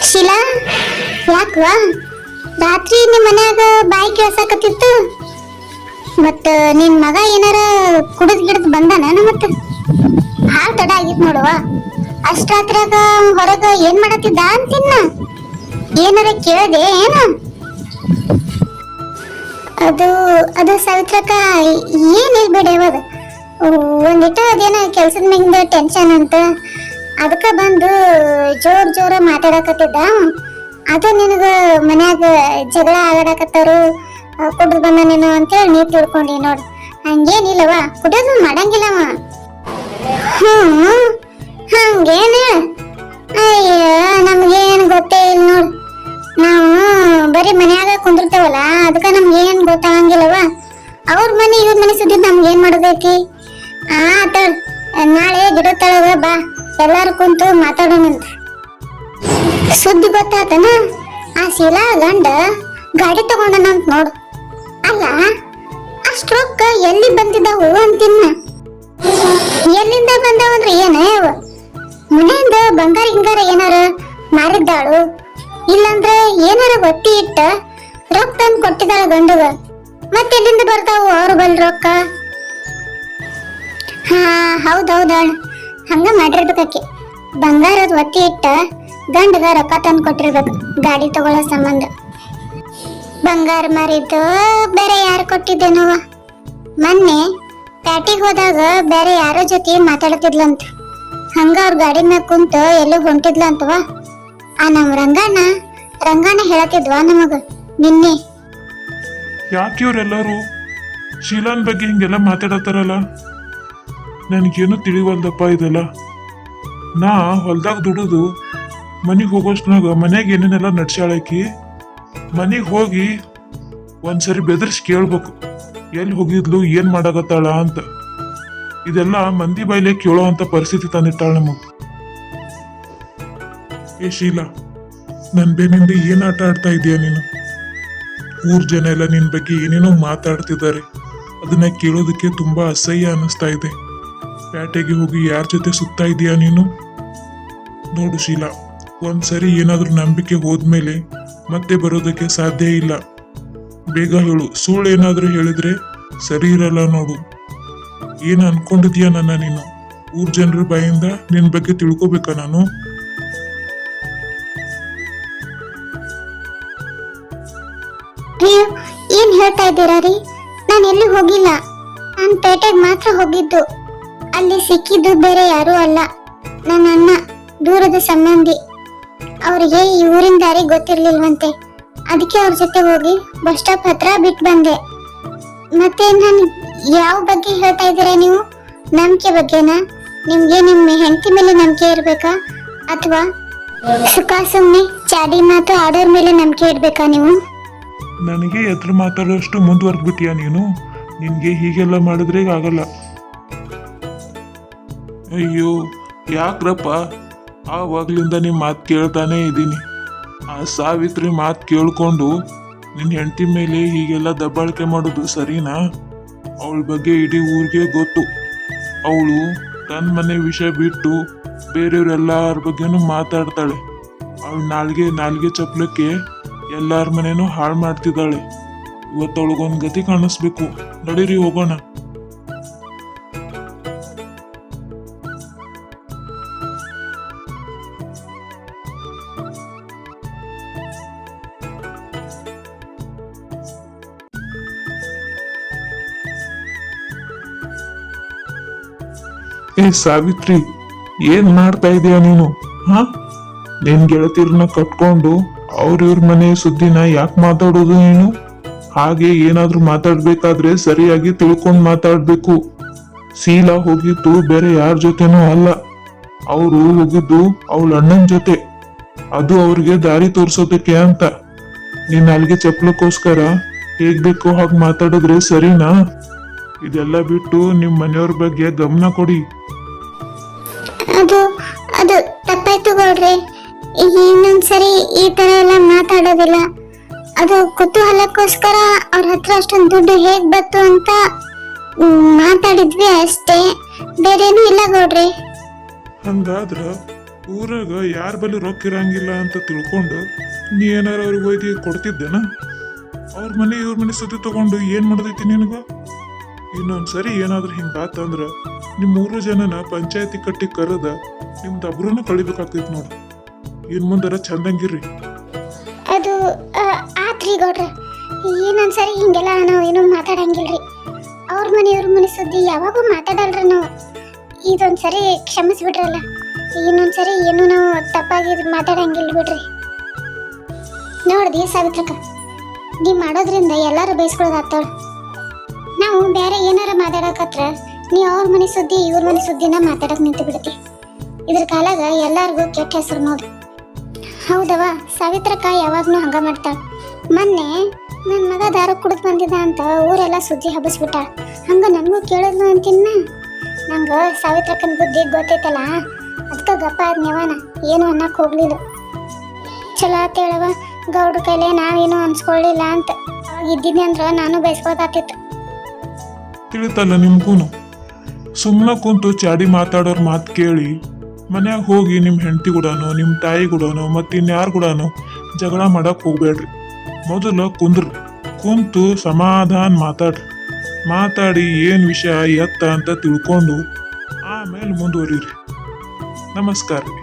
ಶಿಲಾ, ಯಾಕವ ರಾತ್ರಿ ನಿಮ್ಮ ಮನ್ಯಾಗ ಬಾಯಿ ಕೇಳ್ಸಾಕತ್ತಿತ್ತು? ಮತ್ತ ನಿನ್ ಮಗ ಏನಾರ ಕುಡಿದ್ ಗಿಡದ್ ಬಂದಾನ? ಮತ್ತ ಭಾಳ ತಡ ಆಗಿತ್ ನೋಡುವ. ಅಷ್ಟ್ರಾತ್ರಾಗ ಹೊರಗ ಏನ್ ಮಾಡತ್ತಿದ್ದ ಅಂತಿನ್ನ? ಏನಾರ ಕೇಳ್ದೆ ಏನ? ಅದು ಅದು ಸಾವಿತ್ರಕ್ಕ ಏನಿಲ್ಲ ಬಿಡಿ. ಅವಾಗ ಒಂದಿಟ್ಟು ಅದೇನ ಕೆಲ್ಸದ ಮ್ಯಾಗಿಂದ ಟೆನ್ಷನ್ ಅಂತ, ಅದಕ್ಕ ಬಂದು ಜೋರ ಮಾತಾಡಕತ್ತಿದ್ದ. ಅದ ನಿನಗ ಮನ್ಯಾಗ ಜಗಳ ಆಗಾಡಕತ್ತಾರು, ಕುಡ್ದು ಬಂದ ನೀನು ಅಂತೇಳಿ ನೀ ತಿಳ್ಕೊಂಡಿ ನೋಡು. ಹಂಗೇನಿಲ್ಲವ, ಕುಡಿಯೋದು ಮಾಡಂಗಿಲ್ಲವ. ಹಂಗೇನ? ಅಯ್ಯ, ನಮ್ಗೇನ್ ಗೊತ್ತೇ ಇಲ್ಲ ನೋಡು. ನಾವು ಬರೀ ಮನ್ಯಾಗ ಕುಂದಿರ್ತೇವಲ್ಲ, ಅದಕ್ಕ ನಮ್ಗೇನ್ ಗೊತ್ತಾಗಂಗಿಲ್ಲವ. ಅವ್ರ ಮನೆ ಇವ್ರ ಮನೆ ಸುದ್ದಿ ನಮ್ಗೇನ್ ಮಾಡೋದೈತಿ? ನಾಳೆ ಗಿಡ ತಳಗ ಬಾ, ಎಲ್ಲಾರು ಕುಂತು ಮಾತಾಡೋಣಂತ. ಸುದ್ದಿ ಗೊತ್ತಾತನ? ಆ ಶೀಲಾ ಗಂಡ ಗಾಡಿ ತಗೊಂಡನಂತ ನೋಡು. ಅಲ್ಲ, ಅಷ್ಟ್ ರೊಕ್ಕ ಎಲ್ಲಿ ಬಂದಿದ್ದಾವು ಅಂತಿನ್ನ? ಎಲ್ಲಿಂದ ಬಂದಾವಂದ್ರೆ ಏನ? ಮನೆಯಿಂದ ಬಂಗಾರ ಹಿಂಗಾರ ಏನಾರ ಮಾರಿದ್ದಾಳು, ಇಲ್ಲಂದ್ರೆ ಏನಾರ ಒತ್ತಿ ಇಟ್ಟ ರೊಕ್ಕ ತಂದು ಕೊಟ್ಟಿದ್ದಾಳ ಗಂಡಗ. ಮತ್ತೆಲ್ಲಿಂದ ಬರ್ತಾವು ಅವ್ರ ಬಲ್ ರೊಕ್ಕ? ಹೌದೌದ, ಹಂಗ ಮಾಡಿರ್ಬೇಕಕ್ಕೆ. ಬಂಗಾರದ ಒತ್ತಿ ಇಟ್ಟ ಗಂಡಗ ರೊಕ್ಕ ತಂದು ಕೊಟ್ಟಿರ್ಬೇಕು ಗಾಡಿ ತಗೊಳ್ಳೋ ಸಂಬಂಧ. ಬಂಗಾರ ಮಾರಿದ್ದು ಬೇರೆ ಯಾರು ಕೊಟ್ಟಿದ್ದೇನವ? ಮೊನ್ನೆ ಪ್ಯಾಟಿಗೆ ಹೋದಾಗ ಬೇರೆ ಯಾರೋ ಜೊತೆ ಮಾತಾಡ್ತಿದ್ಲಂತ. ಹಂಗ ಅವ್ರ ಗಾಡಿ ಮ್ಯಾಗ ಕುಂತ ಎಲ್ಲೋ ಹೊಂಟಿದ್ಲಂತವ. ಆ ನಮ್ ರಂಗಣ್ಣ ಹೇಳತ್ತಿದ್ವಾ ನಮಗ ನಿನ್ನೆ. ಯಾಕೆ ಇವ್ರೆಲ್ಲರೂ ಶೀಲಾನ್ ಬಗ್ಗೆ ಹಿಂಗೆಲ್ಲ ಮಾತಾಡತ್ತಾರಲ್ಲ? ನನಗೇನು ತಿಳಿವಲ್ದಪ್ಪ ಇದೆಲ್ಲ. ನಾ ಹೊಲ್ದಾಗ ದುಡಿದು ಮನೆಗೆ ಹೋಗೋಷ್ಟ್ನಾಗ ಮನ್ಯಾಗ ಏನೇನೆಲ್ಲ ನಡ್ಸ್ಯಾಳಕಿ. ಮನೆಗೆ ಹೋಗಿ ಒಂದ್ಸರಿ ಬೆದರ್ಸಿ ಕೇಳ್ಬೇಕು, ಎಲ್ಲಿ ಹೋಗಿದ್ಲು, ಏನ್ ಮಾಡಾಕತ್ತಾಳ ಅಂತ. ಇದೆಲ್ಲ ಮಂದಿ ಬಾಯ್ಲೆ ಕೇಳೋ ಅಂತ ಪರಿಸ್ಥಿತಿ ತಂದಿಟ್ಟಾಳ ನಮಗ್. ಏ ಶೀಲಾ, ನನ್ ಬೇನಿಂದ ಏನ್ ಆಟ ಆಡ್ತಾ ಇದೀಯ ನೀನು? ಊರ್ ಜನ ಎಲ್ಲ ನಿನ್ ಬಗ್ಗೆ ಏನೇನೋ ಮಾತಾಡ್ತಿದ್ದಾರೆ. ಅದನ್ನ ಕೇಳೋದಕ್ಕೆ ತುಂಬಾ ಅಸಹ್ಯ ಅನಿಸ್ತಾ ಇದೆ. ಪ್ಯಾಟೆಗೆ ಹೋಗಿ ಯಾರ ಜೊತೆ ಸುತ್ತಾ ಇದೀಯಾ ನೀನು? ನೋಡು ಶೀಲಾ, ಒಂದ್ಸರಿ ಏನಾದ್ರೂ ನಂಬಿಕೆ ಹೋದ್ಮೇಲೆ ಮತ್ತೆ ಬರೋದಕ್ಕೆ ಸಾಧ್ಯ ಇಲ್ಲ. ಬೇಗ ಹೇಳು, ಸುಳ್ಳು ಏನಾದ್ರೂ ಹೇಳಿದ್ರೆ ಸರಿ ಇರಲ್ಲ ನೋಡು. ಏನ್ ಅನ್ಕೊಂಡಿದ್ಯಾ ನನ್ನ ನೀನು? ಊರ್ ಜನರ ಬಾಯಿಂದ ನಿನ್ ಬಗ್ಗೆ ತಿಳ್ಕೊಬೇಕಾ ನಾನು? ಅಯ್ಯೋ, ಏನ್ ಹೇಳ್ತಾ ಇದ್ದೀರಾ ರೀ? ನಾನು ಎಲ್ಲೂ ಹೋಗಿಲ್ಲ. ನಾನು ಪೇಟೆಗೆ ಮಾತ್ರ ಹೋಗಿದ್ದು. ಅಲ್ಲಿ ಸಿಕ್ಕಿದ್ದು ಬೇರೆ ಯಾರೂ ಅಲ್ಲ, ನನ್ನ ಅಣ್ಣ, ದೂರದ ಸಂಬಂಧಿ. ಅವ್ರಿಗೆ ಈ ಊರಿನ ದಾರಿ ಗೊತ್ತಿರ್ಲಿಲ್ವಂತೆ. ಅದಕ್ಕೆ ಅವ್ರ ಜೊತೆ ಹೋಗಿ ಬಸ್ ಸ್ಟಾಪ್ ಹತ್ರ ಬಿಟ್ಟು ಬಂದೆ. ಮತ್ತೆ ನಾನು ಯಾವ ಬಗ್ಗೆ ಹೇಳ್ತಾ ಇದ್ದೀರಾ ನೀವು? ನಂಬಿಕೆ ಬಗ್ಗೆನಾ? ನಿಮ್ಗೆ ನಿಮ್ಮ ಹೆಂಡತಿ ಮೇಲೆ ನಂಬಿಕೆ ಇರ್ಬೇಕಾ, ಅಥವಾ ಸುಖ ಸುಮ್ಮನೆ ಚಾಡಿ ಮಾತು ಆಡೋರ್ ಮೇಲೆ ನಂಬಿಕೆ ಇಡ್ಬೇಕಾ ನೀವು? ನನಗೆ ಎದುರು ಮಾತಾಡೋಷ್ಟು ಮುಂದುವರೆದ್ಬಿಟ್ಟಿಯಾ ನೀನು? ನಿನ್ಗೆ ಹೀಗೆಲ್ಲ ಮಾಡಿದ್ರೆ ಆಗಲ್ಲ. ಅಯ್ಯೋ ಯಾಕ್ರಪ್ಪ, ಆವಾಗ್ಲಿಂದ ನಿಮ್ ಮಾತು ಕೇಳ್ತಾನೆ ಇದ್ದೀನಿ. ಆ ಸಾವಿತ್ರಿ ಮಾತು ಕೇಳ್ಕೊಂಡು ನಿನ್ ಹೆಂಡತಿ ಮೇಲೆ ಹೀಗೆಲ್ಲ ದಬ್ಬಾಳಿಕೆ ಮಾಡೋದು ಸರಿನಾ? ಅವಳ ಬಗ್ಗೆ ಇಡೀ ಊರಿಗೆ ಗೊತ್ತು. ಅವಳು ತನ್ನ ಮನೆ ವಿಷಯ ಬಿಟ್ಟು ಬೇರೆಯವರೆಲ್ಲರ ಬಗ್ಗೆನೂ ಮಾತಾಡ್ತಾಳೆ. ಅವಳು ನಾಲ್ಗೆ ಚಪ್ಲಕ್ಕೆ ಎಲ್ಲಾರ ಮನೇನೂ ಹಾಳು ಮಾಡ್ತಿದ್ದಾಳೆ. ಇವತ್ತವಳಿಗೊಂದು ಗತಿ ಕಾಣಿಸ್ಬೇಕು. ನಡೀರಿ ಹೋಗೋಣ. ಏ ಸಾವಿತ್ರಿ, ಏನ್ ಮಾಡ್ತಾ ಇದೀಯ ನೀನು? ನಿನ್ ಗೆಳತಿರ್ನ ಕಟ್ಕೊಂಡು ಇವ್ರ ಮನೆ ಸುದ್ದಿನ ಯಾಕೆ ಮಾತಾಡೋದು ನೀನು? ಹಾಗೆ ಏನಾದ್ರೂ ಮಾತಾಡ್ಬೇಕಾದ್ರೆ ಸರಿಯಾಗಿ ತಿಳ್ಕೊಂಡ್ ಮಾತಾಡ್ಬೇಕು. ಶೀಲಾ ಹೋಗಿದ್ದು ಬೇರೆ ಯಾರ ಜೊತೆನೂ ಅಲ್ಲ, ಅವರು ಹೋಗಿದ್ದು ಅವಳ ಅಣ್ಣನ ಜೊತೆ. ಅದು ಅವ್ರಿಗೆ ದಾರಿ ತೋರ್ಸೋದಕ್ಕೆ ಅಂತ. ನೀನ್ ಅಲ್ಲಿಗೆ ಚಪ್ಲಕ್ಕೋಸ್ಕರ ಹೇಗ್ ಬೇಕೋ ಹಾಗೆ ಮಾತಾಡಿದ್ರೆ ಸರಿನಾ? ಇದೆಲ್ಲ ಬಿಟ್ಟು ನಿಮ್ ಮನೆಯವ್ರ ಬಗ್ಗೆ ಗಮನ ಕೊಡಿ. ಅದು ಅದು ತಪ್ಪಾಯ್ತು ಗೌಡ್ರೆ. ಇನ್ನೊಂದ್ಸರಿ ಈ ತರ ಎಲ್ಲ ಮಾತಾಡೋದಿಲ್ಲ. ಅದು ಕುತೂಹಲಕ್ಕೋಸ್ಕರ ಅವ್ರ ಹತ್ರ ಅಷ್ಟೊಂದು ದುಡ್ಡು ಹೇಗ್ ಬಂತು ಅಂತ ಮಾತಾಡಿದ್ವಿ ಅಷ್ಟೇ, ಬೇರೇನೂ ಇಲ್ಲ ಗೌಡ್ರೆ. ಹಂಗಾದ್ರ ಊರಾಗ ಯಾರ ಬಳಿ ರೊಕ್ಕ ಇರಂಗಿಲ್ಲ ಅಂತ ತಿಳ್ಕೊಂಡು ನೀ ಏನಾರ ಅವ್ರಿಗೆ ಒಯ್ದು ಕೊಡ್ತಿದ್ದೇನ? ಅವ್ರ ಮನೆ ಇವ್ರ ಮನೆ ಸುದ್ದಿ ತಗೊಂಡು ಏನ್ ಮಾಡ್ದೈತಿ ನಿನಗ? ಇನ್ನೊಂದ್ಸರಿ ಏನಾದ್ರೂ ಹಿಂಗಾತಂದ್ರ ನಿಮ್ 3 ಜನನ ಪಂಚಾಯತಿ ಕಟ್ಟಿ ಕರೆದ ನಿಮ್ದು ಅಬ್ರೂನು ಕಳಿಬೇಕಾಗ್ತೈತಿ ನೋಡ್ರಿ. ಇನ್ ಮುಂದರ ಚಂದಂಗಿರ್ರಿ. ಅದು ಆತ್ರಿ ಗೌಡ್ರ, ಏನೊಂದ್ಸರಿ ಹಿಂಗೆಲ್ಲ ನಾವು ಏನೂ ಮಾತಾಡಂಗಿಲ್ರಿ. ಅವ್ರ ಮನೆ ಸುದ್ದಿ ಯಾವಾಗೂ ಮಾತಾಡಲ್ರಿ ನಾವು. ಇದೊಂದ್ಸರಿ ಕ್ಷಮಿಸ್ಬಿಟ್ರಲ್ಲ, ಇನ್ನೊಂದ್ಸರಿ ಏನು ನಾವು ತಪ್ಪಾಗಿ ಮಾತಾಡಂಗಿಲ್ಲ ಬಿಡ್ರಿ. ನೋಡ್ದಿ ಸಾವಿತ್ರಕ್ಕ, ನೀ ಮಾಡೋದ್ರಿಂದ ಎಲ್ಲರೂ ಬಯಸ್ಕೊಳ್ಳೋದಾಗ್ತಾಳ. ನಾವು ಬೇರೆ ಏನಾರ ಮಾತಾಡಕತ್ರ ನೀ ಅವ್ರ ಮನೆ ಸುದ್ದಿ ಇವ್ರ ಮನೆ ಸುದ್ದಿನ ಮಾತಾಡಕ್ ನಿಂತು ಬಿಡ್ತಿ. ಇದ್ರ ಕಾಲಾಗ ಎಲ್ಲಾರ್ಗೂ ಕೆಟ್ಟ ಹೆಸರು ನೋಡಿ. ಹೌದವ, ಸಾವಿತ್ರಕ್ಕ ಯಾವಾಗ್ಲೂ ಹಂಗ ಮಾಡ್ತಾಳ. ಮೊನ್ನೆ ನನ್ನ ಮಗ ದಾರು ಕುಡಿದು ಬಂದಿದ್ದ ಅಂತ ಊರೆಲ್ಲ ಸುದ್ದಿ ಹಬ್ಬಿಸ್ಬಿಟ್ಟ. ಹಂಗ ನನಗೂ ಕೇಳಿದ್ಲು ಅಂತಿನ್ನ. ನಂಗೆ ಸಾವಿತ್ರಕ್ಕನ ಬುದ್ಧಿ ಗೊತ್ತೈತಲ್ಲ, ಅದಕ್ಕೆ ಗಪ್ಪ ಆದ್ನೇವನ, ಏನು ಅನ್ನಕ್ ಹೋಗ್ಲಿಲ್ಲ. ಚಲೋ ಆತೇಳವ, ಗೌಡ್ರ ಕೈಲೇ ನಾವೇನು ಅನ್ಸ್ಕೊಳ್ಳಿಲ್ಲ ಅಂತ. ಅವಾಗ ಇದ್ದಿದ್ದೆ ಅಂದ್ರ ನಾನು ಬಯಸ್ಕೊಳ್ತಾತಿತ್ತು. ತಿಳಿತಲ್ಲ ನಿಮ್ಗೂನು. ಸುಮ್ಮನೆ ಕುಂತು ಚಾಡಿ ಮಾತಾಡೋರ್ ಮಾತು ಕೇಳಿ ಮನ್ಯಾಗ ಹೋಗಿ ನಿಮ್ಮ ಹೆಂಡತಿ ಕೂಡನೋ ನಿಮ್ಮ ತಾಯಿ ಕೂಡನೋ ಮತ್ತು ಇನ್ಯಾರ ಕೂಡನೋ ಜಗಳ ಮಾಡಕ್ ಹೋಗ್ಬೇಡ್ರಿ. ಮೊದಲು ಕುಂತು ಸಮಾಧಾನ ಮಾತಾಡಿ ಏನು ವಿಷಯ ಎತ್ತ ಅಂತ ತಿಳ್ಕೊಂಡು ಆಮೇಲೆ ಮುಂದುವರಿರಿ. ನಮಸ್ಕಾರ ರೀ.